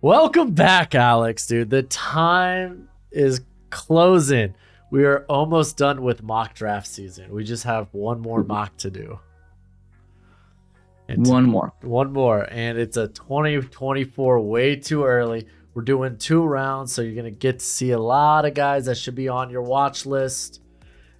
Welcome back, Alex, dude. The time is closing. We are almost done with mock draft season. We just have one more mock to do. One more. And it's a 2024, way too early. We're doing 2 rounds, so you're going to get to see a lot of guys that should be on your watch list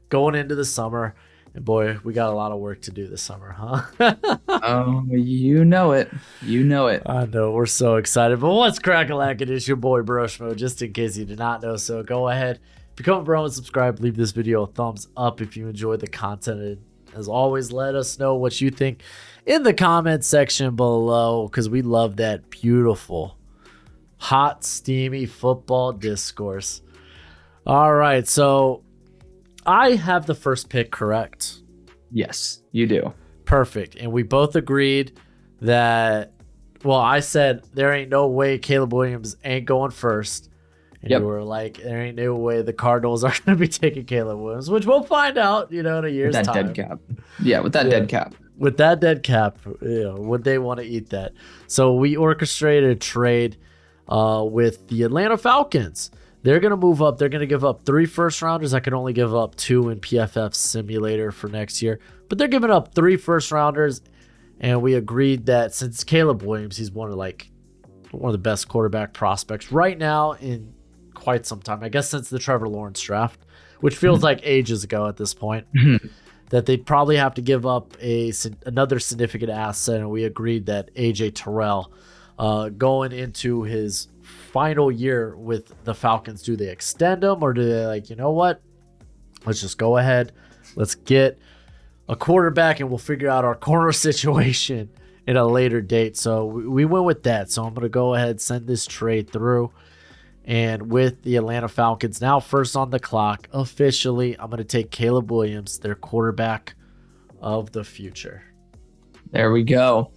going into the summer. And boy, we got a lot of work to do this summer, huh? Oh, you know it. You know it. I know, we're so excited. But what's crack-a-lack? It is your boy Broshmo, just in case you did not know. So go ahead, become a bro and subscribe. Leave this video a thumbs up if you enjoyed the content. And as always, let us know what you think in the comment section below, because we love that beautiful, hot, steamy football discourse. All right, so I have the first pick correct. Yes, you do. Perfect. And we both agreed that, well, I said there ain't no way Caleb Williams ain't going first. And you were like, there ain't no way the Cardinals are going to be taking Caleb Williams, which we'll find out, in a year's time. With that dead cap. Yeah, with that dead cap. With that dead cap, would they want to eat that? So we orchestrated a trade with the Atlanta Falcons. They're going to move up. They're going to give up 3 first-rounders. I can only give up 2 in PFF Simulator for next year. But they're giving up 3 first-rounders, and we agreed that since Caleb Williams, he's one of the best quarterback prospects right now in quite some time. I guess since the Trevor Lawrence draft, which feels like ages ago at this point, that they'd probably have to give up another significant asset, and we agreed that A.J. Terrell, going into his final year with the Falcons, do they extend him, or do they you know what? Let's just go ahead. Let's get a quarterback and we'll figure out our corner situation in a later date. So we went with that. So I'm going to go ahead, send this trade through. And with the Atlanta Falcons now first on the clock, officially, I'm going to take Caleb Williams, their quarterback of the future. There we go.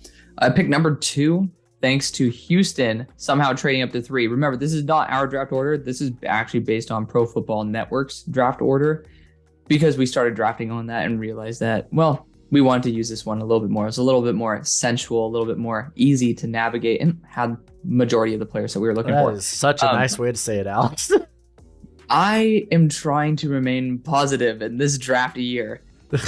Pick number 2. Thanks to Houston somehow trading up to 3. Remember, this is not our draft order. This is actually based on Pro Football Network's draft order, because we started drafting on that and realized that, well, we wanted to use this one a little bit more. It's a little bit more sensual, a little bit more easy to navigate, and had majority of the players that we were looking for. That is such a nice way to say it, Alex. I am trying to remain positive in this draft year.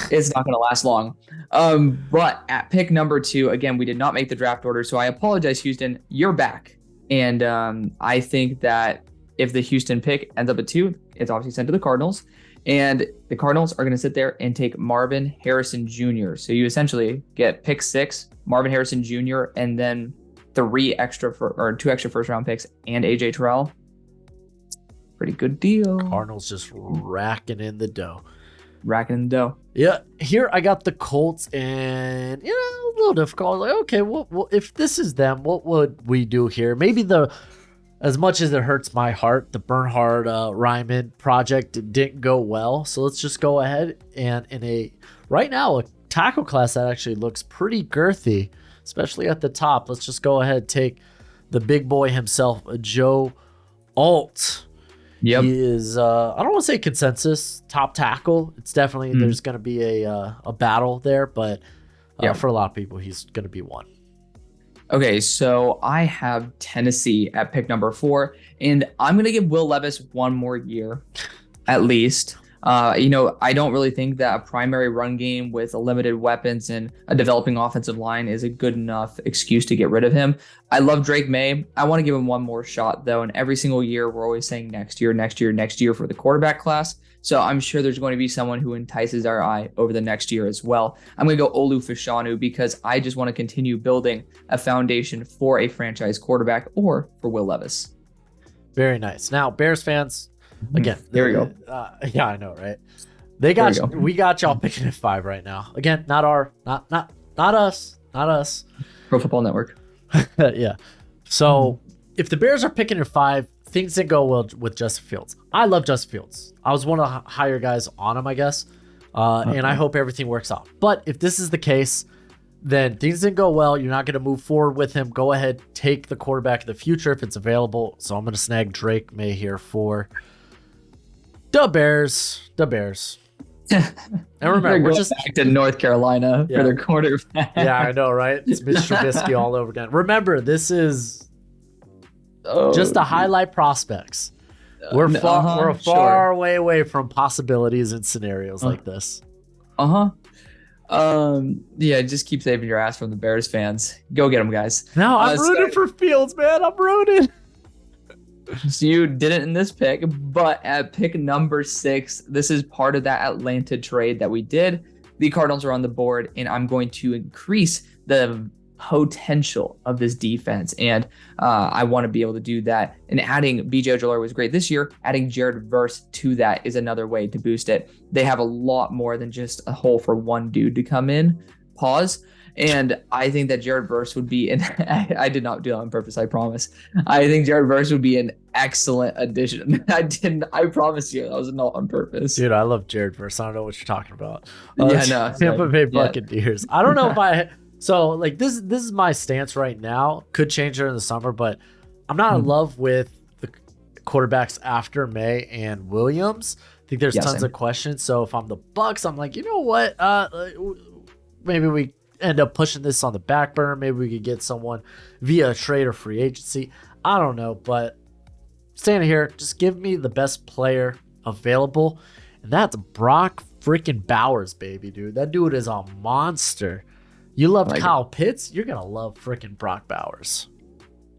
It's not going to last long. But at pick number 2, again, we did not make the draft order, so I apologize, Houston. You're back. And I think that if the Houston pick ends up at 2, it's obviously sent to the Cardinals. And the Cardinals are going to sit there and take Marvin Harrison Jr. So you essentially get pick 6, Marvin Harrison Jr., and then 2 extra first-round picks and A.J. Terrell. Pretty good deal. Cardinals just racking in the dough. Yeah, here I got the Colts, and a little difficult. Like, okay, well, if this is them, what would we do here? Maybe as much as it hurts my heart, the Bernhard Ryman project didn't go well. So let's just go ahead and right now a tackle class that actually looks pretty girthy, especially at the top. Let's just go ahead and take the big boy himself, Joe Alt. Yep. He is, I don't want to say consensus top tackle. It's definitely, there's going to be a battle there, but for a lot of people, he's going to be one. Okay, so I have Tennessee at pick number 4, and I'm going to give Will Levis one more year, at least. I don't really think that a primary run game with limited weapons and a developing offensive line is a good enough excuse to get rid of him. I love Drake Maye. I want to give him one more shot, though, and every single year we're always saying next year for the quarterback class. So I'm sure there's going to be someone who entices our eye over the next year as well. I'm going to go Olu Fashanu, because I just want to continue building a foundation for a franchise quarterback, or for Will Levis. Very nice. Now, Bears fans, again, there we go. Yeah, I know, right? We got y'all picking at 5 right now. Again, not us. Pro Football Network. Yeah. So if the Bears are picking at 5, things didn't go well with Justin Fields. I love Justin Fields. I was one of the higher guys on him, I guess. And I hope everything works out. But if this is the case, then things didn't go well. You're not going to move forward with him. Go ahead, take the quarterback of the future if it's available. So I'm going to snag Drake Maye here for the Bears. And remember, we're just back to North Carolina for their quarterback. Yeah, I know, right? It's Mitch Trubisky all over again. Remember, this is just to highlight prospects. We're far sure. way away from possibilities and scenarios like this. Yeah, just keep saving your ass from the Bears fans. Go get them, guys. No, I'm rooting for Fields, man. I'm rooting. So you didn't in this pick, but at pick number 6, this is part of that Atlanta trade that we did. The Cardinals are on the board, and I'm going to increase the potential of this defense. And I want to be able to do that. And adding BJ Ojolari was great this year. Adding Jared Verse to that is another way to boost it. They have a lot more than just a hole for one dude to come in. Pause. And I think that Jared Verse would be I did not do that on purpose, I promise. I think Jared Verse would be an excellent addition. I promise you, that was not on purpose. Dude, I love Jared Verse. I don't know what you're talking about. Tampa Bay Buccaneers. I don't know if so like this is my stance right now. Could change during the summer, but I'm not in love with the quarterbacks after Maye and Williams. I think there's tons of questions. So if I'm the Bucks, I'm like, you know what? Maybe we end up pushing this on the back burner. Maybe we could get someone via trade or free agency. I don't know, but standing here, just give me the best player available, and that's Brock freaking Bowers, baby, dude. That dude is a monster. You love Kyle Pitts, you're gonna love freaking Brock Bowers,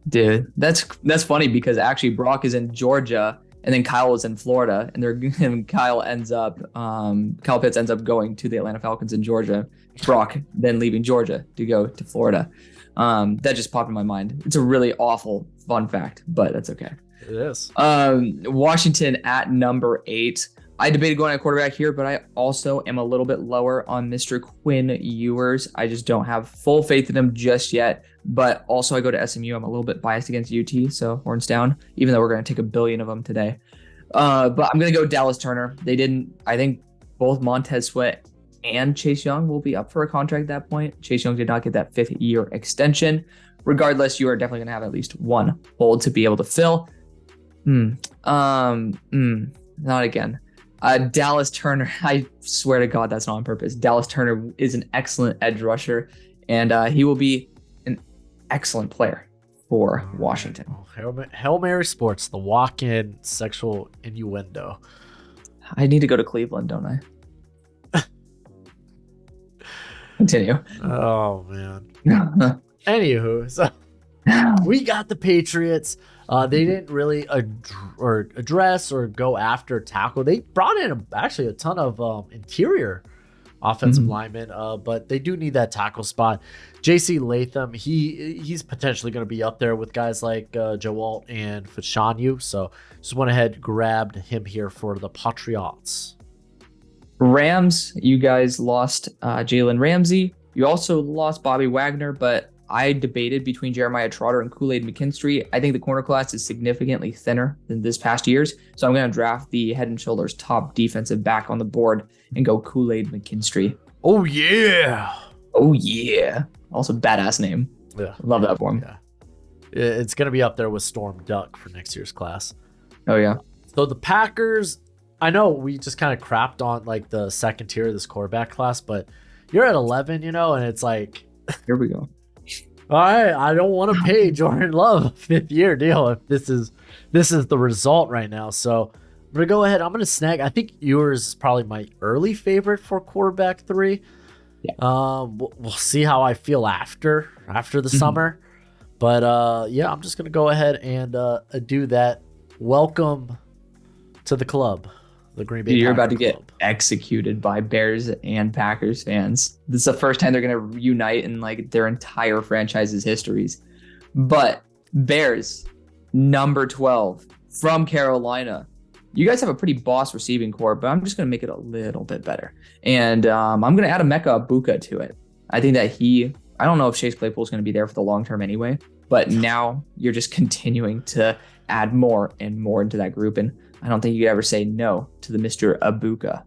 dude. That's funny because actually Brock is in Georgia, and then Kyle is in Florida, and Kyle Pitts ends up going to the Atlanta Falcons in Georgia. Brock then leaving Georgia to go to Florida. That just popped in my mind. It's a really awful fun fact, but that's okay. It is. Washington at number 8. I debated going at quarterback here, but I also am a little bit lower on Mr. Quinn Ewers. I just don't have full faith in him just yet. But also I go to SMU. I'm a little bit biased against UT, so horns down, even though we're going to take 1 billion of them today. But I'm going to go Dallas Turner. I think both Montez Sweat and Chase Young will be up for a contract at that point. Chase Young did not get that 5th-year extension. Regardless, you are definitely going to have at least one hole to be able to fill. Not again. Dallas Turner, I swear to God, that's not on purpose. Dallas Turner is an excellent edge rusher, and he will be an excellent player for Washington. Hail Mary Sports, the walk-in sexual innuendo. I need to go to Cleveland, don't I? Continue. Oh, man. Anywho, so we got the Patriots. They didn't really address or go after tackle. They brought in actually a ton of interior offensive linemen, but they do need that tackle spot. J.C. Latham, he's potentially going to be up there with guys like Joe Alt and Fashanu. So just went ahead, grabbed him here for the Patriots. Rams, you guys lost Jalen Ramsey. You also lost Bobby Wagner, but I debated between Jeremiah Trotter and Kool-Aid McKinstry. I think the corner class is significantly thinner than this past year's, so I'm going to draft the head and shoulders top defensive back on the board and go Kool-Aid McKinstry. Oh, yeah. Oh, yeah. Also, badass name. Yeah. Love that for him. Yeah. It's going to be up there with Storm Duck for next year's class. Oh, yeah. So the Packers, I know we just kind of crapped on like the second tier of this quarterback class, but you're at 11, and it's like, here we go. All right, I don't want to pay Jordan Love a 5th-year deal if this is the result right now. So I'm gonna go ahead. I'm gonna snag. I think yours is probably my early favorite for quarterback 3. Yeah. We'll see how I feel after the summer, but yeah, I'm just gonna go ahead and do that. Welcome to the club. The Green Bay You're Packer about to get Club. executed by Bears and Packers fans. This is the first time they're going to reunite in like their entire franchise's histories. But Bears, number 12 from Carolina. You guys have a pretty boss receiving core, but I'm just going to make it a little bit better. And I'm going to add Emeka Egbuka to it. I think that I don't know if Chase Claypool is going to be there for the long term anyway, but now you're just continuing to add more and more into that group. And I don't think you could ever say no to the Mr. Egbuka.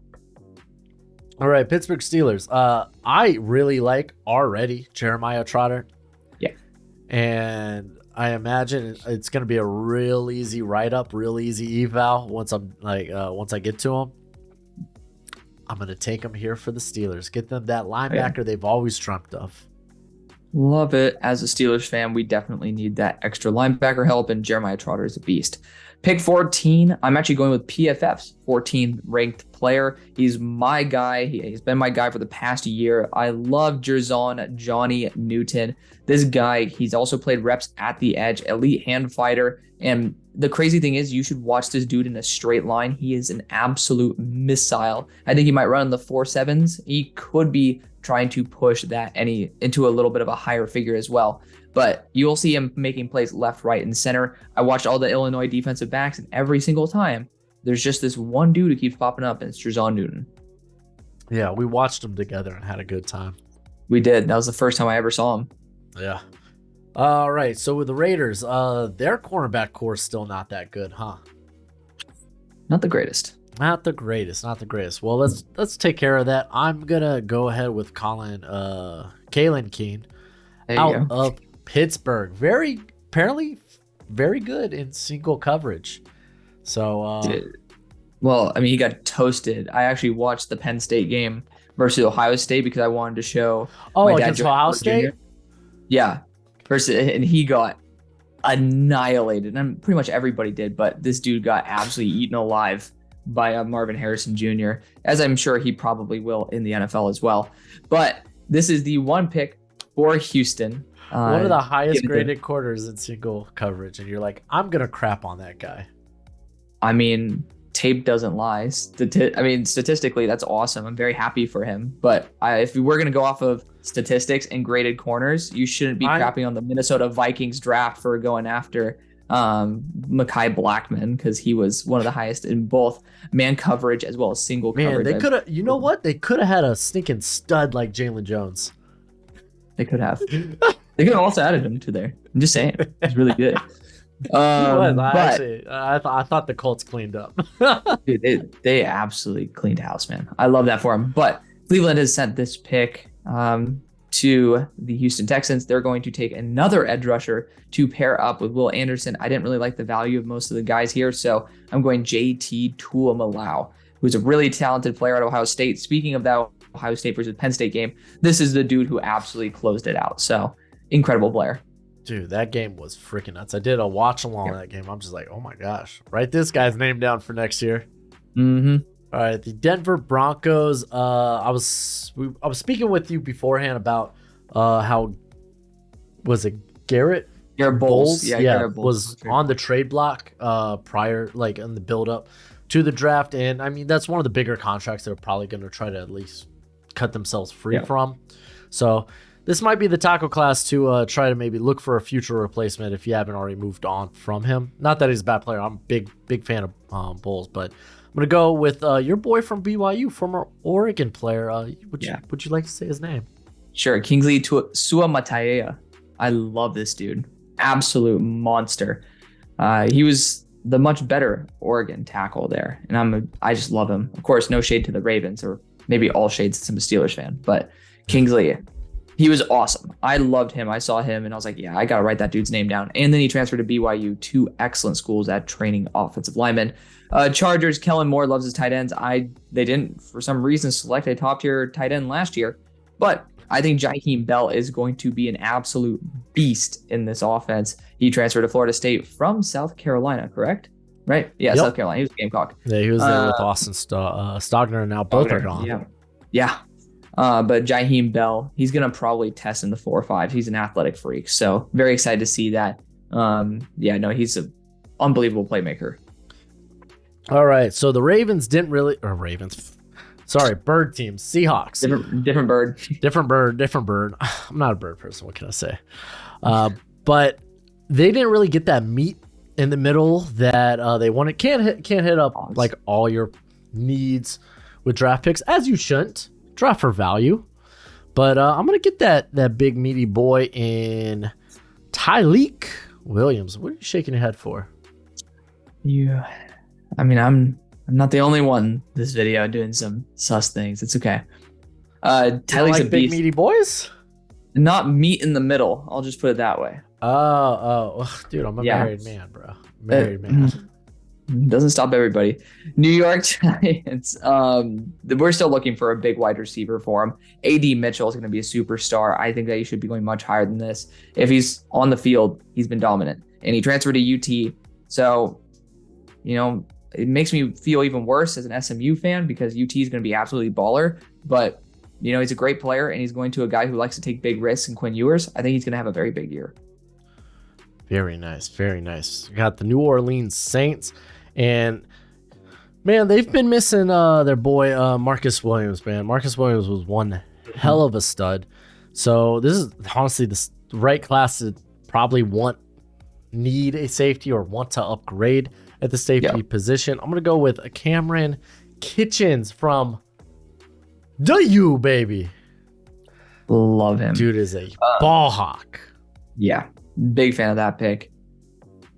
All right, Pittsburgh Steelers. I really like already Jeremiah Trotter. Yeah. And I imagine it's going to be a real easy write-up, real easy eval once I get to him. I'm going to take him here for the Steelers. Get them that linebacker they've always dreamt of. Love it. As a Steelers fan, we definitely need that extra linebacker help, and Jeremiah Trotter is a beast. Pick 14, I'm actually going with PFF's 14th ranked player. He's my guy. He's been my guy for the past year. I love Jerzon Johnny Newton. This guy, he's also played reps at the edge, elite hand fighter. And the crazy thing is, you should watch this dude in a straight line. He is an absolute missile. I think he might run in the 4.7s. He could be trying to push that into a little bit of a higher figure as well. But you'll see him making plays left, right, and center. I watched all the Illinois defensive backs, and every single time, there's just this one dude who keeps popping up, and it's Jerzon Newton. Yeah, we watched them together and had a good time. We did. That was the first time I ever saw him. Yeah. All right. So with the Raiders, their cornerback core is still not that good, huh? Not the greatest. Not the greatest. Not the greatest. Well, let's take care of that. I'm gonna go ahead with Kalen Keene out of Pittsburgh. Apparently very good in single coverage. So, well, I mean, he got toasted. I actually watched the Penn State game versus Ohio State because I wanted to show. Oh, against Ohio State? Yeah. And he got annihilated. And pretty much everybody did, but this dude got absolutely eaten alive by Marvin Harrison Jr., as I'm sure he probably will in the NFL as well. But this is the one pick for Houston. One of the highest graded quarters in single coverage, and you're like, I'm gonna crap on that guy. I mean, tape doesn't lie. Statistically, that's awesome. I'm very happy for him. But if we're gonna go off of statistics and graded corners, you shouldn't be crapping on the Minnesota Vikings draft for going after Mekhi Blackman, because he was one of the highest in both man coverage as well as single coverage. They could have. You know what? They could have had a stinking stud like Jalen Jones. They could have. They could have also added him to there. I'm just saying, he's really good. I thought the Colts cleaned up. Dude, they absolutely cleaned house, man. I love that for him. But Cleveland has sent this pick to the Houston Texans. They're going to take another edge rusher to pair up with Will Anderson. I didn't really like the value of most of the guys here, so I'm going JT Tuimalau, who's a really talented player at Ohio State. Speaking of that Ohio State versus Penn State game, this is the dude who absolutely closed it out. So incredible player. Dude, that game was freaking nuts. I did a watch along that game. I'm just like, oh my gosh. Write this guy's name down for next year. Mm-hmm. All right, the Denver Broncos. I was speaking with you beforehand about how was it Garrett Bowles? Yeah, Garrett Bowles was on the trade block prior, like in the build up to the draft, and I mean that's one of the bigger contracts they're probably going to try to at least cut themselves free from. So this might be the tackle class to try to maybe look for a future replacement if you haven't already moved on from him. Not that he's a bad player. I'm a big fan of Bowles, but I'm going to go with your boy from BYU, former Oregon player. Would you like to say his name? Sure. Kingsley Suamataia. I love this dude. Absolute monster. He was the much better Oregon tackle there, and I just love him. Of course, no shade to the Ravens, or maybe all shades since I'm a Steelers fan, but Kingsley, he was awesome. I loved him. I saw him and I was like, yeah, I got to write that dude's name down. And then he transferred to BYU, two excellent schools at training offensive linemen. Chargers, Kellen Moore loves his tight ends. They didn't, for some reason, select a top tier tight end last year, but I think Jaheim Bell is going to be an absolute beast in this offense. He transferred to Florida State from South Carolina, correct? Right? Yeah, yep. South Carolina. He was a Gamecock. Yeah, he was there with Austin Stogner, and now both are gone. Yeah. But Jaheim Bell, he's going to probably test in the 4 or 5. He's an athletic freak. So very excited to see that. He's an unbelievable playmaker. All right. So the Bird team, Seahawks. Different bird. Different bird. I'm not a bird person. What can I say? But they didn't really get that meat in the middle that they wanted. Can't hit up like all your needs with draft picks, as you shouldn't. Draft for value. But I'm going to get that big meaty boy in Tyleik Williams. What are you shaking your head for? I'm not the only one this video doing some sus things. It's okay. Tyleik's like a big meaty boys? Not meat in the middle. I'll just put it that way. Oh, dude, I'm a married man, bro. Married man. Doesn't stop everybody. New York Giants. We're still looking for a big wide receiver for him. AD Mitchell is going to be a superstar. I think that he should be going much higher than this. If he's on the field, he's been dominant, and he transferred to UT. So, it makes me feel even worse as an SMU fan because UT is going to be absolutely baller. But he's a great player, and he's going to a guy who likes to take big risks. And Quinn Ewers, I think he's going to have a very big year. Very nice, very nice. We got the New Orleans Saints. And man, they've been missing their boy Marcus Williams, man. Marcus Williams was one hell of a stud. So this is honestly the right class to probably need a safety or want to upgrade at the safety position. I'm gonna go with a Cameron Kitchens from the U, baby. Love him. Dude is a ball hawk. Yeah, big fan of that pick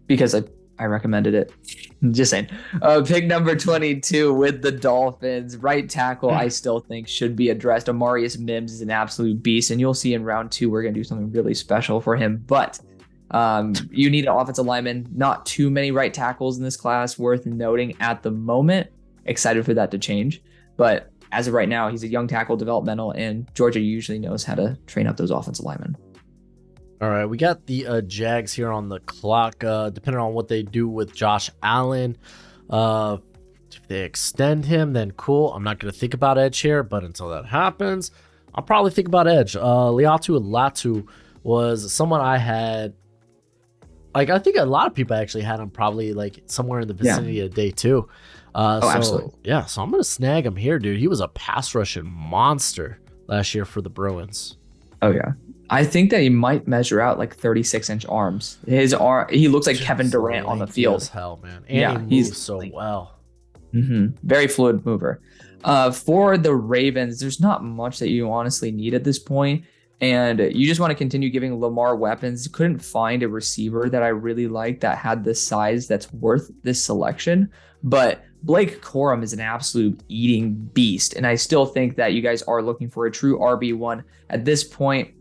because I recommended it. Just saying. Pick number 22 with the Dolphins. Right tackle, I still think should be addressed. Amarius Mims is an absolute beast, and you'll see in round 2 we're going to do something really special for him. But you need an offensive lineman. Not too many right tackles in this class worth noting at the moment. Excited for that to change. But as of right now, he's a young tackle, developmental, and Georgia usually knows how to train up those offensive linemen. All right, we got the Jags here on the clock. Depending on what they do with Josh Allen, if they extend him, then cool. I'm not going to think about edge here, but until that happens, I'll probably think about edge. Liatu Latu was someone I had. I think a lot of people actually had him probably somewhere in the vicinity of day 2. Absolutely. Yeah, so I'm going to snag him here, dude. He was a pass rushing monster last year for the Bruins. Oh, yeah. I think that he might measure out 36-inch arms. He looks like Kevin Durant on the field. As hell, man. And he moves so well. Very fluid mover. For the Ravens, there's not much that you honestly need at this point, and you just want to continue giving Lamar weapons. Couldn't find a receiver that I really liked that had the size that's worth this selection, but Blake Corum is an absolute eating beast, and I still think that you guys are looking for a true RB1 at this point.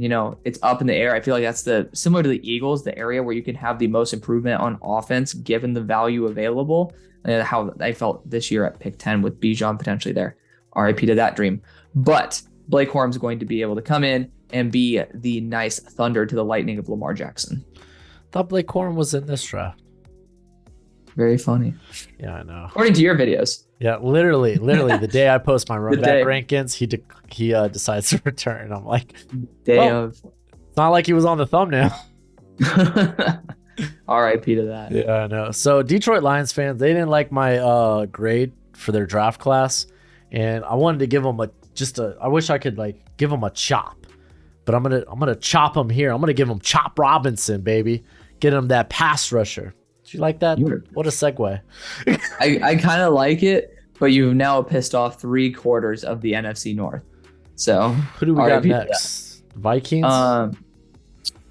It's up in the air. I feel like that's similar to the Eagles, the area where you can have the most improvement on offense given the value available. How I felt this year at pick 10 with Bijan potentially there. RIP to that dream. But Blake Corum's going to be able to come in and be the nice thunder to the lightning of Lamar Jackson. Thought Blake Corum was in this draft. Very funny. Yeah, I know. According to your videos. Yeah, literally, the day I post my run back rankings, he decides to return. I'm like, it's not like he was on the thumbnail. R.I.P. to that. Yeah, I know. So Detroit Lions fans, they didn't like my grade for their draft class, and I wanted to give them I wish I could give them a chop, but I'm gonna chop them here. I'm gonna give them Chop Robinson, baby. Get him that pass rusher. Did you like that? What a segue. I kind of like it, but you've now pissed off 3/4 of the NFC North. So who do we got next? Vikings?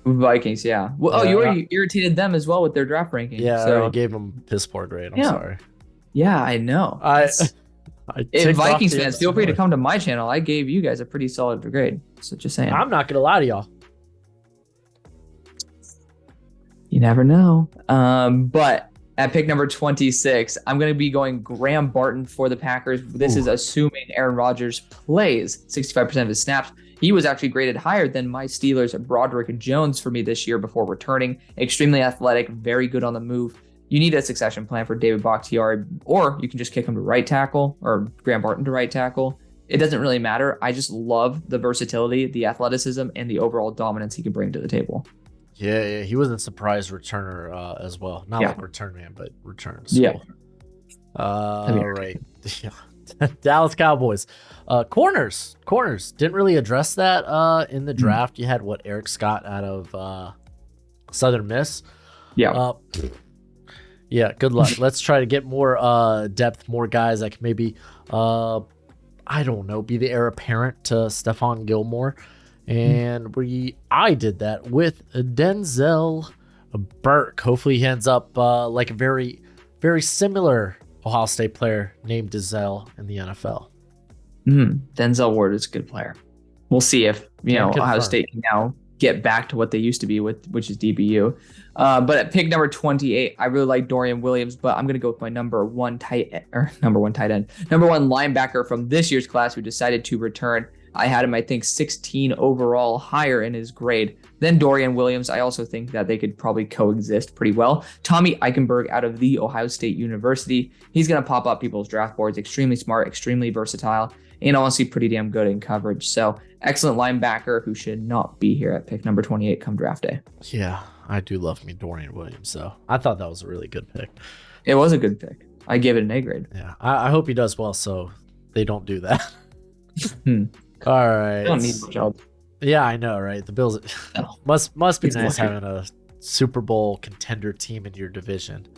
Vikings, yeah. Well, you already irritated them as well with their draft ranking. Yeah, I already gave them piss poor grade. I'm sorry. Yeah, I know. If Vikings fans, feel free to come to my channel. I gave you guys a pretty solid grade. So just saying. I'm not going to lie to y'all. You never know. But at pick number 26, I'm going to be going Graham Barton for the Packers. This is assuming Aaron Rodgers plays 65% of his snaps. He was actually graded higher than my Steelers' Broderick Jones for me this year before returning. Extremely athletic, very good on the move. You need a succession plan for David Bakhtiari, or you can just kick him to right tackle or Graham Barton to right tackle. It doesn't really matter. I just love the versatility, the athleticism, and the overall dominance he can bring to the table. Yeah, he was a surprise returner as well. Not like return man, but returns. So. Yeah. All right. Dallas Cowboys. Corners. Didn't really address that in the draft. You had Eric Scott out of Southern Miss. Yeah. Yeah, good luck. Let's try to get more depth, more guys that can maybe, I don't know, be the heir apparent to Stephon Gilmore. And I did that with Denzel Burke. Hopefully he ends up like a very, very similar Ohio State player named Denzel in the NFL. Denzel Ward is a good player. We'll see if Ohio State can now get back to what they used to be with, which is DBU. But at pick number 28, I really like Dorian Williams, but I'm going to go with my number one linebacker from this year's class who decided to return. I had him, I think, 16 overall, higher in his grade than Dorian Williams. I also think that they could probably coexist pretty well. Tommy Eichenberg out of The Ohio State University. He's going to pop up people's draft boards. Extremely smart, extremely versatile, and honestly pretty damn good in coverage. So excellent linebacker who should not be here at pick number 28 come draft day. Yeah, I do love me Dorian Williams, so I thought that was a really good pick. It was a good pick. I gave it an A grade. Yeah, I hope he does well so they don't do that. All right. I don't need a job. Yeah, I know, right? The Bills must be nice having a Super Bowl contender team in your division.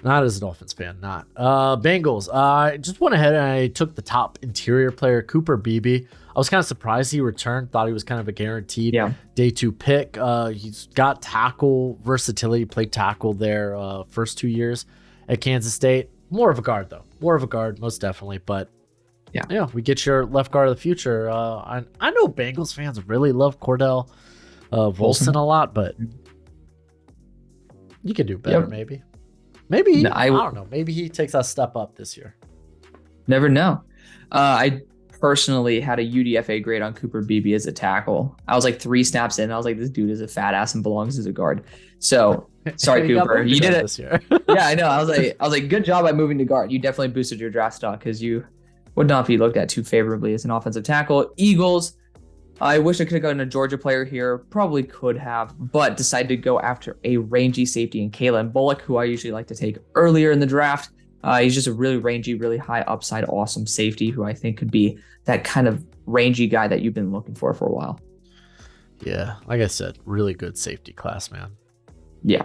Not as a Dolphins fan, not. Bengals. I just went ahead and I took the top interior player, Cooper Beebe. I was kind of surprised he returned. Thought he was kind of a guaranteed day 2 pick. He's got tackle versatility. Played tackle there first 2 years at Kansas State. More of a guard, though. More of a guard, most definitely. But yeah, we get your left guard of the future. I know Bengals fans really love Cordell Volson a lot, but you can do better, maybe. Maybe, I don't know. Maybe he takes a step up this year. Never know. I personally had a UDFA grade on Cooper Beebe as a tackle. I was like 3 snaps in. I was like, this dude is a fat ass and belongs as a guard. So sorry, Cooper. You did it this year. Yeah, I know. I was like, good job by moving to guard. You definitely boosted your draft stock because you would not be looked at too favorably as an offensive tackle. Eagles. I wish I could have gotten a Georgia player here. Probably could have, but decided to go after a rangy safety in Kalen Bullock, who I usually like to take earlier in the draft. He's just a really rangy, really high upside, awesome safety who I think could be that kind of rangy guy that you've been looking for a while. Yeah, like I said, really good safety class, man. Yeah.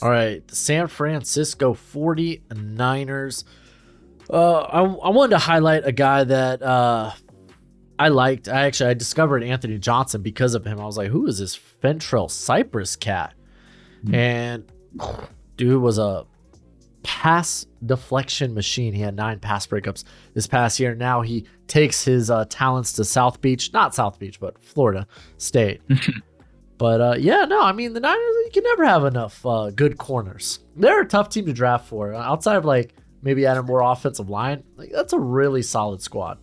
All right, the San Francisco 49ers. I wanted to highlight a guy that I liked. I discovered Anthony Johnson because of him. I was like, who is this Fentrell Cypress cat? And dude was a pass deflection machine. He had 9 pass breakups this past year. Now he takes his talents to not South Beach, but Florida State. But the Niners, you can never have enough good corners. They're a tough team to draft for. Outside of like maybe adding more offensive line, like that's a really solid squad.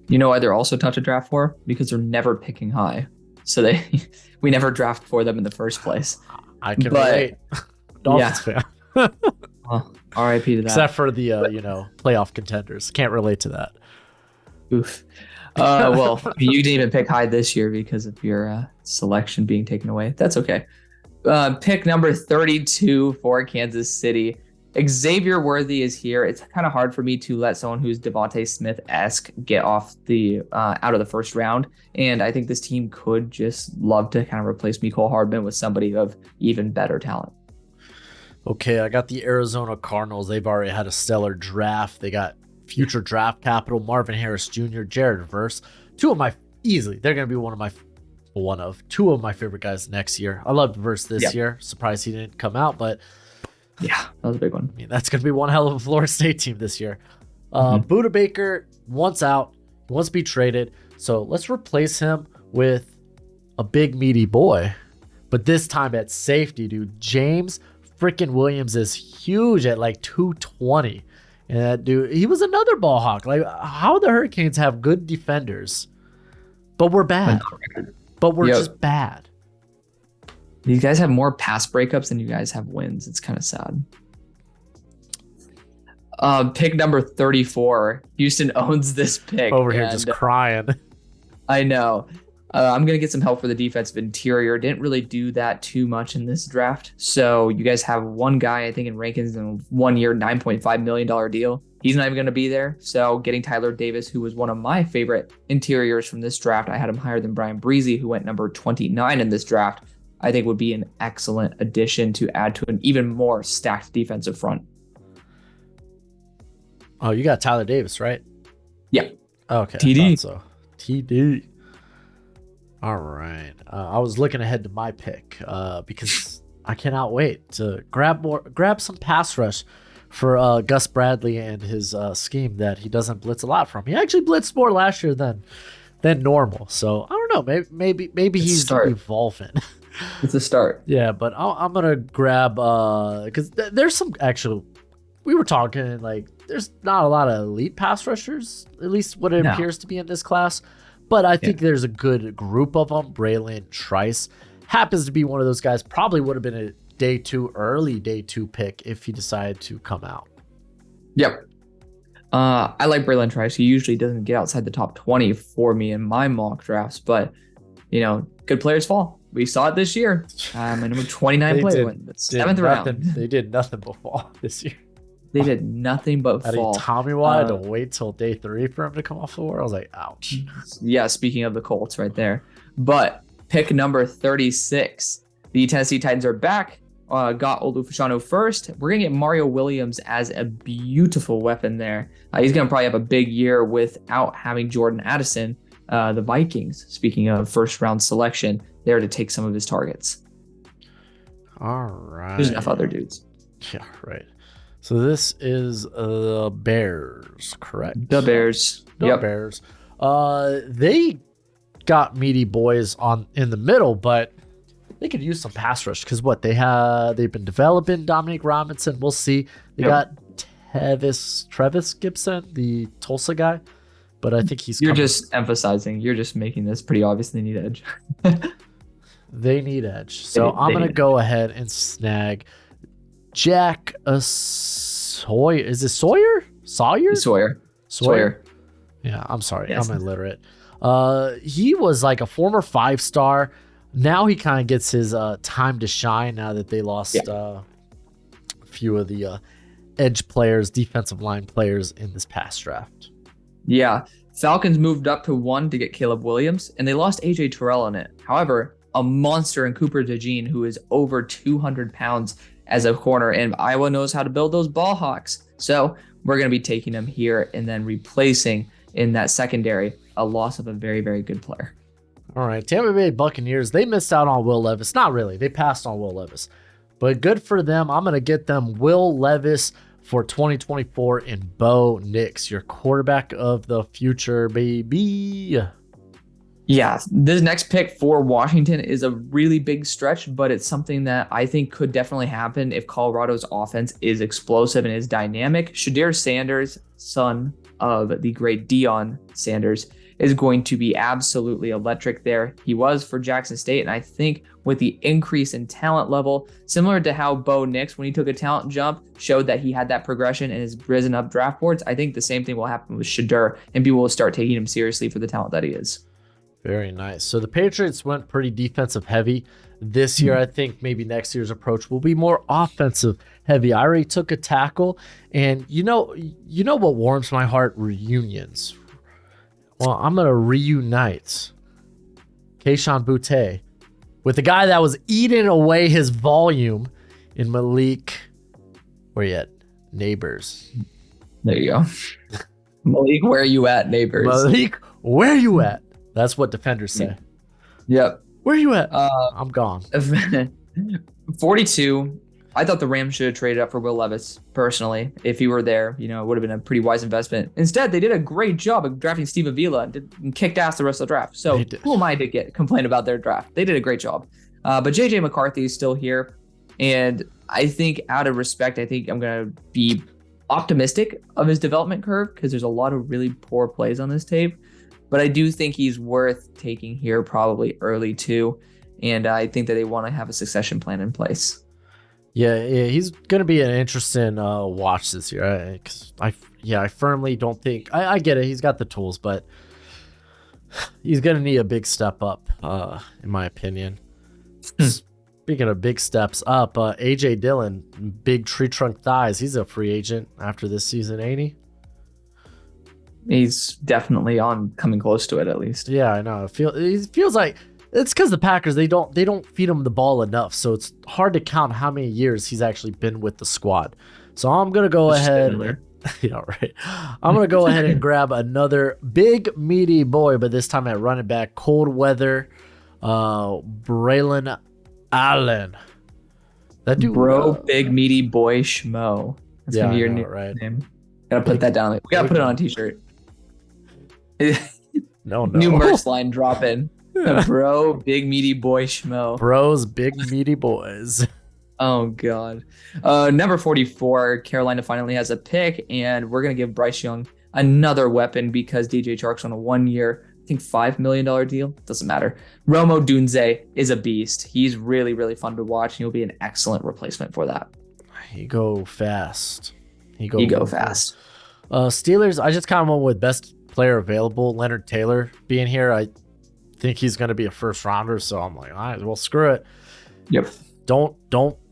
You know why they're also tough to draft for? Because they're never picking high. So we never draft for them in the first place. I can relate. Dolphins fan. Well, RIP to that. Except for the playoff contenders. Can't relate to that. Oof. Well, you didn't even pick high this year because of your selection being taken away. That's okay. Pick number 32 for Kansas City. Xavier Worthy is here. It's kind of hard for me to let someone who's Devontae Smith-esque get off the out of the first round. And I think this team could just love to kind of replace Mecole Hardman with somebody of even better talent. Okay, I got the Arizona Cardinals. They've already had a stellar draft. They got future draft capital, Marvin Harris Jr., Jared Verse. They're going to be two of my favorite guys next year. I loved Verse this year. Surprised he didn't come out, but yeah, that was a big one. I mean, that's going to be one hell of a Florida State team this year. Buda Baker wants out. He wants to be traded. So let's replace him with a big, meaty boy. But this time at safety, dude. James freaking Williams is huge at like 220. And that dude, he was another ball hawk. Like, how the Hurricanes have good defenders, but we're bad. But we're just bad. These guys have more pass breakups than you guys have wins. It's kind of sad. Pick number 34. Houston owns this pick. Over here just crying. I know. I'm going to get some help for the defensive interior. Didn't really do that too much in this draft. So you guys have one guy, I think, in Rankins in a 1 year, $9.5 million deal. He's not even going to be there. So getting Tyler Davis, who was one of my favorite interiors from this draft, I had him higher than Brian Breezy, who went number 29 in this draft, I think would be an excellent addition to add to an even more stacked defensive front. Oh, you got Tyler Davis, right? Yeah. Okay. TD. So TD. All right. I was looking ahead to my pick because I cannot wait to grab some pass rush for Gus Bradley and his scheme that he doesn't blitz a lot from. He actually blitzed more last year than normal. So I don't know. Maybe It's a he's start. evolving. It's a start. Yeah, but I'm gonna grab because there's some actual. We were talking like there's not a lot of elite pass rushers, at least what it No. appears to be in this class. But I think Yeah. there's a good group of them. Braylon Trice happens to be one of those guys. Probably would have been a early day two pick if he decided to come out. Yep. I like Braylon Trice. He usually doesn't get outside the top 20 for me in my mock drafts, but good players fall. We saw it this year. My number 29 player went the 7th round. They did nothing but fall this year. They did nothing but fall. Tommy wanted to wait till day 3 for him to come off the board. I was like, ouch. Yeah, speaking of the Colts right there. But pick number 36. The Tennessee Titans are back. Got Olufashano first. We're going to get Mario Williams as a beautiful weapon there. He's going to probably have a big year without having Jordan Addison. The Vikings, speaking of first round selection, there to take some of his targets. All right. There's enough other dudes. Yeah, right. So this is the Bears, correct? The Bears. The Bears. They got meaty boys in the middle, but they could use some pass rush because they've been developing Dominic Robinson. We'll see. They got Trevis Gibson, the Tulsa guy, but I think You're just emphasizing. You're just making this pretty obvious. They need edge. They need edge. So I'm gonna go ahead and snag Jack Sawyer. Is it Sawyer? Sawyer. Yeah, I'm sorry. Yes. I'm illiterate. He was like a former 5-star. Now he kind of gets his time to shine now that they lost a few of the edge players, defensive line players in this past draft. Yeah. Falcons moved up to 1 to get Caleb Williams, and they lost AJ Terrell in it. However, a monster in Cooper DeJean, who is over 200 pounds as a corner, and Iowa knows how to build those ball hawks. So we're going to be taking him here and then replacing in that secondary a loss of a very, very good player. All right, Tampa Bay Buccaneers, they missed out on Will Levis. Not really. They passed on Will Levis. But good for them. I'm going to get them Will Levis for 2024 in Bo Nix, your quarterback of the future, baby. Yeah, this next pick for Washington is a really big stretch, but it's something that I think could definitely happen if Colorado's offense is explosive and is dynamic. Shadir Sanders, son of the great Deion Sanders, is going to be absolutely electric there. He was for Jackson State, and I think with the increase in talent level, similar to how Bo Nix, when he took a talent jump, showed that he had that progression and has risen up draft boards, I think the same thing will happen with Shadir, and people will start taking him seriously for the talent that he is. Very nice. So the Patriots went pretty defensive heavy this year. I think maybe next year's approach will be more offensive heavy. I already took a tackle, and you know what warms my heart? Reunions. Well, I'm going to reunite Kayshon Boutte with the guy that was eating away his volume in Malik. Where you at? Neighbors. There you go. Malik, where you at, Neighbors? Malik, where you at? That's what defenders say. Yep. Where you at? I'm gone. 42. I thought the Rams should have traded up for Will Levis, personally. If he were there, it would have been a pretty wise investment. Instead, they did a great job of drafting Steve Avila and kicked ass the rest of the draft. So who am I to complain about their draft? They did a great job. But JJ McCarthy is still here. And I think out of respect, I think I'm going to be optimistic of his development curve because there's a lot of really poor plays on this tape. But I do think he's worth taking here probably early too. And I think that they want to have a succession plan in place. Yeah, he's going to be an interesting watch this year. I firmly don't think... I get it. He's got the tools, but he's going to need a big step up, in my opinion. Speaking of big steps up, A.J. Dillon, big tree trunk thighs. He's a free agent after this season, ain't he? He's definitely coming close to it, at least. Yeah, I know. It feels like... It's because the Packers, they don't feed him the ball enough, so it's hard to count how many years he's actually been with the squad. So I'm gonna go ahead. Yeah, right. I'm gonna go ahead and grab another big meaty boy, but this time at running back, cold weather, Braylon Allen. That dude, big meaty boy Schmo. That's gonna be your new name. Gotta put that down. We gotta put it on a t-shirt. No. New merch line drop in. Bro, big meaty boy Schmo. Bros, big meaty boys. Oh God. Number 44, Carolina finally has a pick, and we're gonna give Bryce Young another weapon because DJ Chark's on a 1 year, I think $5 million deal. Doesn't matter. Romo Dunze is a beast. He's really, really fun to watch, and he'll be an excellent replacement for that. He go fast. He go fast. Steelers, I just kind of went with best player available. Leonard Taylor being here, I think he's going to be a first rounder, so I'm like, all right, well, screw it. Yep. Don't.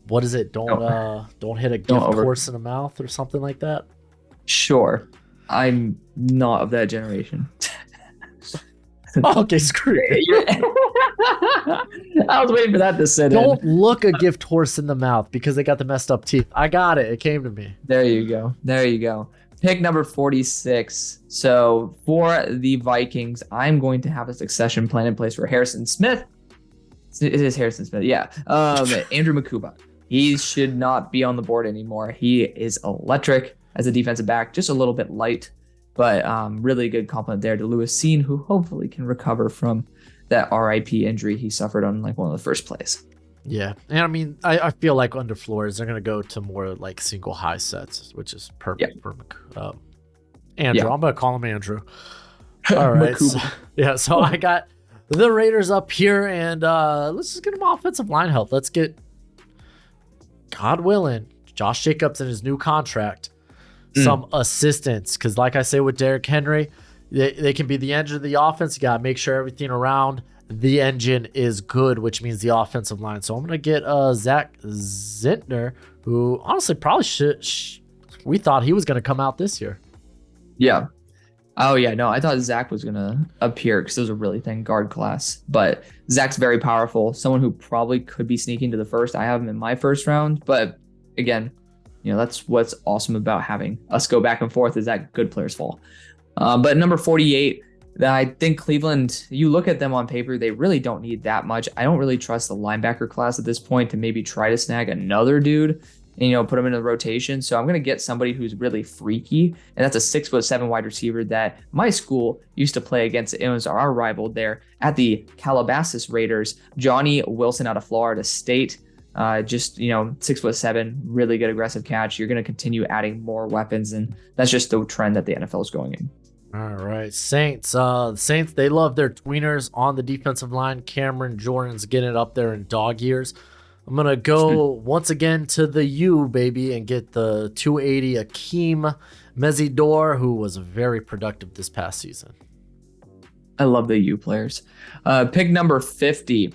What is it? Don't hit a gift horse in the mouth or something like that. Sure, I'm not of that generation. Okay, screw it. I was waiting for that to sit in. Don't look a gift horse in the mouth because they got the messed up teeth. I got it. It came to me. There you go. Pick number 46. So for the Vikings, I'm going to have a succession plan in place for Harrison Smith. It is Harrison Smith, yeah. Andrew Makuba. He should not be on the board anymore. He is electric as a defensive back, just a little bit light, but really good compliment there to Lewis Seen, who hopefully can recover from that RIP injury he suffered on like one of the first plays. Yeah, and I mean, I feel like under floors they're gonna go to more like single high sets, which is perfect for Andrew. I'm gonna call him Andrew. All right, so I got the Raiders up here, and let's just get them offensive line help. Let's get, God willing, Josh Jacobs in his new contract, some assistance, because like I say with Derrick Henry, they can be the engine of the offense. You gotta make sure everything around the engine is good, which means the offensive line. So I'm gonna get Zach Zentner, who honestly probably we thought he was gonna come out this year. Yeah. Oh yeah, no, I thought Zach was gonna appear because it was a really thin guard class. But Zach's very powerful, someone who probably could be sneaking to the first. I have him in my first round, but again, that's what's awesome about having us go back and forth, is that good players fall. But number 48, I think Cleveland, you look at them on paper, they really don't need that much. I don't really trust the linebacker class at this point to maybe try to snag another dude and, put him in the rotation. So I'm going to get somebody who's really freaky. And that's a 6'7" wide receiver that my school used to play against. It was our rival there at the Calabasas Raiders, Johnny Wilson out of Florida State. Just 6'7", really good aggressive catch. You're going to continue adding more weapons, and that's just the trend that the NFL is going in. All right, Saints. The Saints, they love their tweeners on the defensive line. Cameron Jordan's getting it up there in dog years. I'm gonna go once again to the U, baby, and get the 280 Akeem Mezidor, who was very productive this past season. I love the U players. Pick number 50,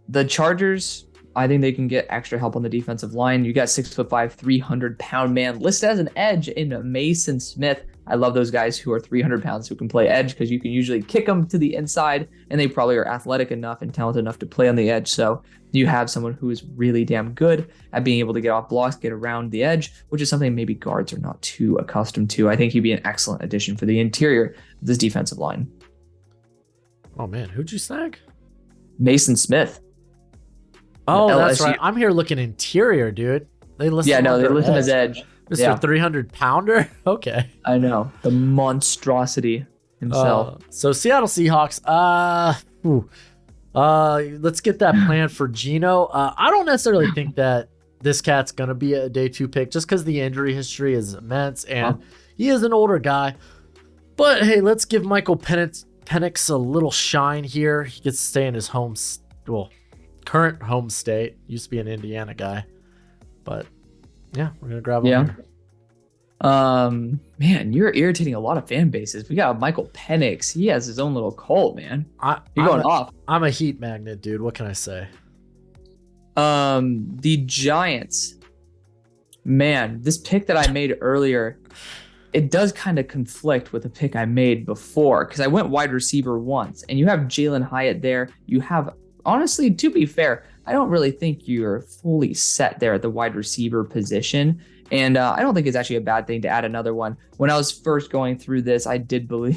the Chargers. I think they can get extra help on the defensive line. You got 6'5", 300-pound man listed as an edge in Mason Smith. I love those guys who are 300 pounds who can play edge, because you can usually kick them to the inside, and they probably are athletic enough and talented enough to play on the edge. So you have someone who is really damn good at being able to get off blocks, get around the edge, which is something maybe guards are not too accustomed to. I think he'd be an excellent addition for the interior of this defensive line. Oh man, who'd you snag? Mason Smith. Oh, that's right. I'm here looking interior, dude. They list they list him as edge. Mr. 300-pounder? Okay. I know. The monstrosity himself. So Seattle Seahawks. Let's get that plan for Geno. I don't necessarily think that this cat's going to be a day 2 pick, just because the injury history is immense, and he is an older guy. But hey, let's give Michael Penix a little shine here. He gets to stay in his current home state. Used to be an Indiana guy. But yeah, we're gonna grab him here. Man, you're irritating a lot of fan bases. We got Michael Penix. He has his own little cult, man. You're going off. I'm a heat magnet, dude. What can I say? The Giants. Man, this pick that I made earlier, it does kind of conflict with the pick I made before, because I went wide receiver once, and you have Jalen Hyatt there. You have, honestly, to be fair, I don't really think you're fully set there at the wide receiver position. And I don't think it's actually a bad thing to add another one. When I was first going through this, I kind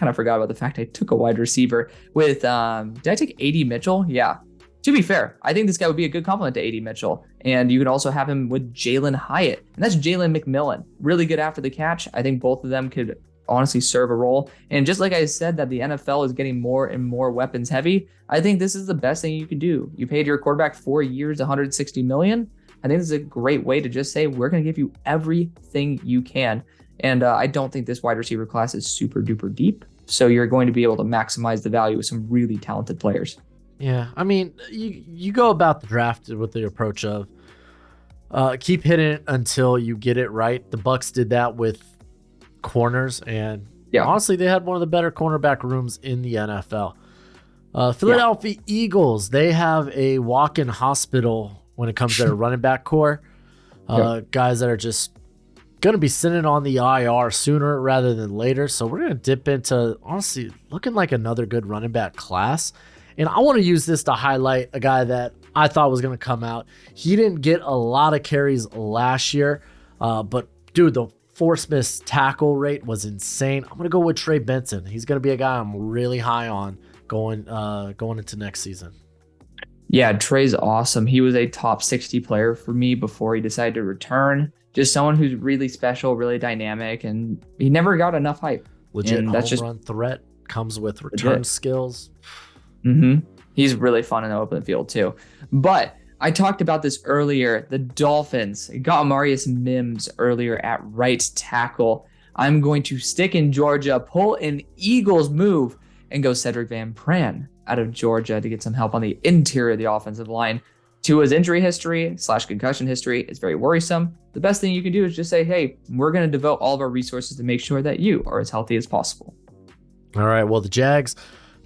of forgot about the fact I took a wide receiver with, did I take AD Mitchell? Yeah. To be fair, I think this guy would be a good complement to AD Mitchell. And you can also have him with Jalen Hyatt. And that's Jalen McMillan. Really good after the catch. I think both of them could honestly serve a role. And just like I said, that the NFL is getting more and more weapons heavy, I think this is the best thing you could do. You paid your quarterback 4 years, $160 million. I think this is a great way to just say, we're going to give you everything you can. And I don't think this wide receiver class is super duper deep. So you're going to be able to maximize the value of some really talented players. Yeah, I mean, you go about the draft with the approach of keep hitting it until you get it right. The Bucks did that with corners, and honestly, they had one of the better cornerback rooms in the NFL. Philadelphia Eagles, they have a walk-in hospital when it comes to their running back core. Guys that are just going to be sitting on the IR sooner rather than later. So we're going to dip into, honestly, looking like another good running back class. And I want to use this to highlight a guy that I thought was going to come out. He didn't get a lot of carries last year, but dude, the force miss tackle rate was insane. I'm going to go with Trey Benson. He's going to be a guy I'm really high on going into next season. Yeah, Trey's awesome. He was a top 60 player for me before he decided to return. Just someone who's really special, really dynamic, and he never got enough hype. Legit home run threat, comes with return skills. He's really fun in the open field too. But I talked about this earlier. The Dolphins got Marius Mims earlier at right tackle. I'm going to stick in Georgia, pull an Eagles move, and go Cedric Van Pran out of Georgia to get some help on the interior of the offensive line. Tua's injury history / concussion history is very worrisome. The best thing you can do is just say, hey, we're going to devote all of our resources to make sure that you are as healthy as possible. All right, well, the Jags,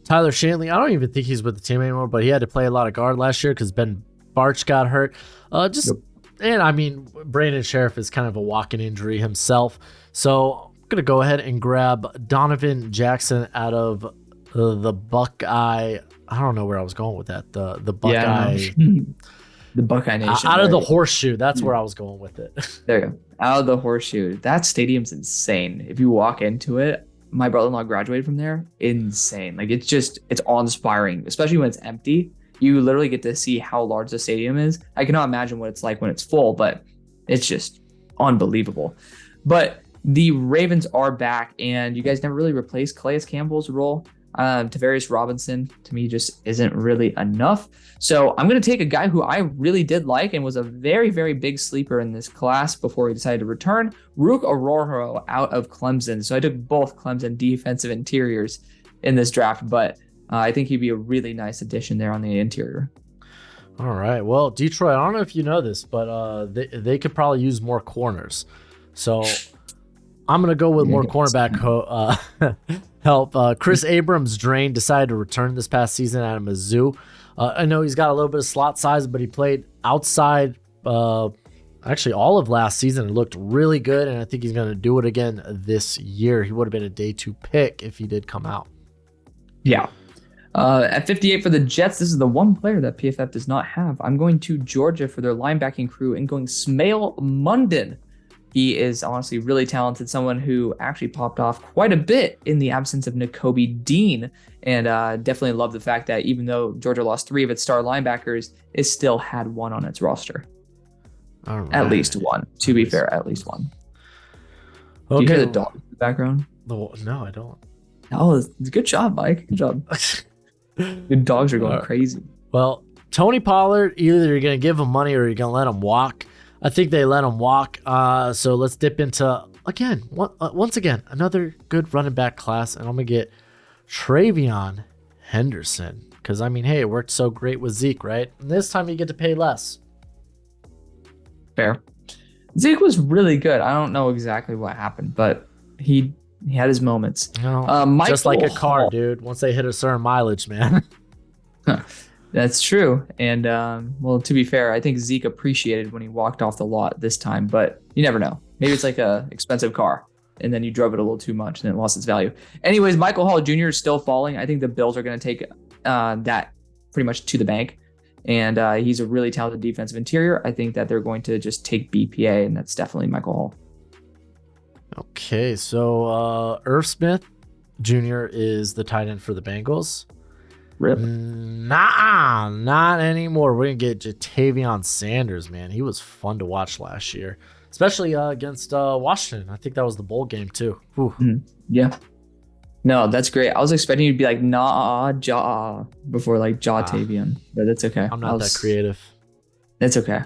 Tyler Shanley, I don't even think he's with the team anymore, but he had to play a lot of guard last year because Ben Barch got hurt. And I mean, Brandon Sheriff is kind of a walk-in injury himself. So I'm going to go ahead and grab Donovan Jackson out of the Buckeye. I don't know where I was going with that. The Buckeye. The Buckeye Nation. Out of the horseshoe. That's where I was going with it. There you go. Out of the horseshoe. That stadium's insane. If you walk into it, my brother-in-law graduated from there. Insane. Like it's awe-inspiring, especially when it's empty. You literally get to see how large the stadium is. I cannot imagine what it's like when it's full, but it's just unbelievable. But the Ravens are back, and you guys never really replaced Calais Campbell's role. Tavarius Robinson, to me, just isn't really enough. So I'm going to take a guy who I really did like and was a very, very big sleeper in this class before he decided to return, Rook Aroro out of Clemson. So I took both Clemson defensive interiors in this draft, but I think he'd be a really nice addition there on the interior. All right. Well, Detroit, I don't know if you know this, but they could probably use more corners. So I'm going to go with more cornerback help. Chris Abrams Drain decided to return this past season out of Mizzou. I know he's got a little bit of slot size, but he played outside actually all of last season. It looked really good, and I think he's going to do it again this year. He would have been a day 2 pick if he did come out. Yeah. At 58 for the Jets, this is the one player that PFF does not have. I'm going to Georgia for their linebacking crew and going Smail Munden. He is honestly really talented, someone who actually popped off quite a bit in the absence of Nakobe Dean. And definitely love the fact that even though Georgia lost 3 of its star linebackers, it still had 1 on its roster. All right. At least 1. To be fair, at least 1. Okay. Do you hear the dog in the background? No, I don't. Oh, good job, Mike. Good job. Your dogs are going crazy. Well, Tony Pollard, either you're going to give him money or you're going to let him walk. I think they let him walk. So let's dip into, once again, another good running back class. And I'm going to get Travion Henderson. Because, I mean, hey, it worked so great with Zeke, right? And this time you get to pay less. Fair. Zeke was really good. I don't know exactly what happened, but he had his moments. Just like a car, dude. Once they hit a certain mileage, man. That's true. And, well, to be fair, I think Zeke appreciated when he walked off the lot this time, but you never know. Maybe it's like a expensive car, and then you drove it a little too much, and it lost its value. Anyways, Michael Hall Jr. is still falling. I think the Bills are going to take that pretty much to the bank. And he's a really talented defensive interior. I think that they're going to just take BPA, and that's definitely Michael Hall. Okay, so Irv Smith Jr. is the tight end for the Bengals. Rip. Nah, not anymore. We're gonna get Jatavion Sanders, man. He was fun to watch last year, especially against Washington. I think that was the bowl game too. Yeah. No, that's great. I was expecting you to be like jaw before like Jatavion, but that's okay. I'm not that creative. That's okay.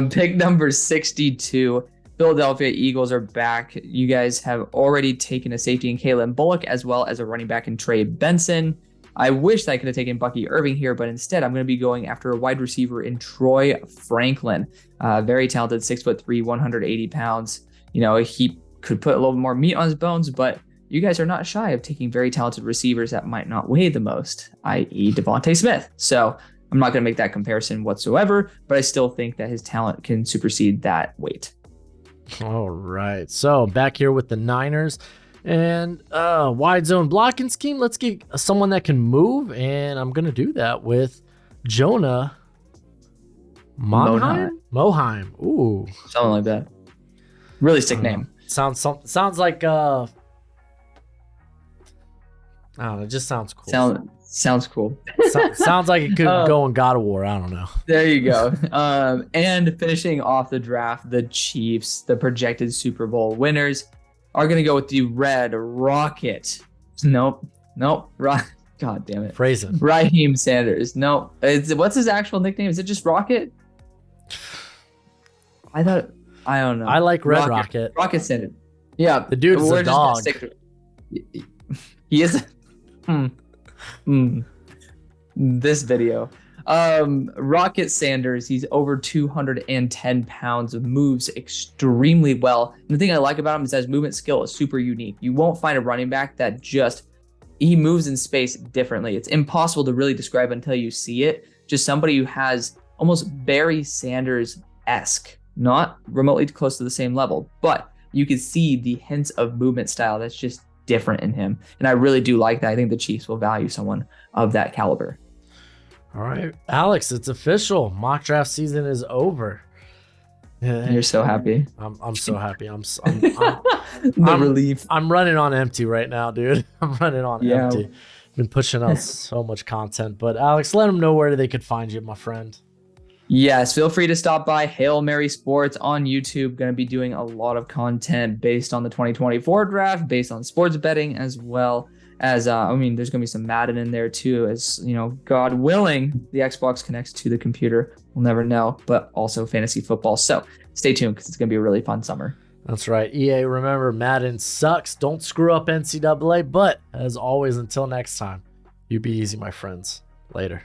Pick number 62. Philadelphia Eagles are back. You guys have already taken a safety in Kalen Bullock as well as a running back in Trey Benson. I wish I could have taken Bucky Irving here, but instead I'm going to be going after a wide receiver in Troy Franklin. Very talented, 6'3", 180 pounds. You know, he could put a little more meat on his bones, but you guys are not shy of taking very talented receivers that might not weigh the most, i.e. Devontae Smith. So I'm not going to make that comparison whatsoever, but I still think that his talent can supersede that weight. All right. So back here with the Niners and wide zone blocking scheme. Let's get someone that can move, and I'm going to do that with Jonah Moheim. Ooh. Something like that. Really sick name. Sounds like I don't know, it just sounds cool. Sounds cool. Sounds like it could go in God of War. I don't know. There you go. And finishing off the draft, the Chiefs, the projected Super Bowl winners, are going to go with the Red Rocket. Nope. God damn it. Phrasing. Raheem Sanders. Nope. What's his actual nickname? Is it just Rocket? I don't know. I like Red Rocket. Rocket Sanders. Yeah. The dude is a dog. He is. This video. Rocket Sanders, he's over 210 pounds, moves extremely well. And the thing I like about him is that his movement skill is super unique. You won't find a running back that he moves in space differently. It's impossible to really describe until you see it. Just somebody who has almost Barry Sanders-esque, not remotely close to the same level, but you can see the hints of movement style that's just different in him. And I really do like that. I think the Chiefs will value someone of that caliber. All right, Alex, it's official. Mock draft season is over. You're so happy. I'm so happy. I'm relief. I'm running on empty right now, dude. I'm running on empty. Been pushing out so much content. But Alex, let them know where they could find you, my friend. Yes, feel free to stop by Hail Mary Sports on YouTube. Going to be doing a lot of content based on the 2024 draft, based on sports betting, as well as, there's going to be some Madden in there too, as, God willing, the Xbox connects to the computer. We'll never know, but also fantasy football. So stay tuned because it's going to be a really fun summer. That's right. EA, remember, Madden sucks. Don't screw up NCAA. But as always, until next time, you be easy, my friends. Later.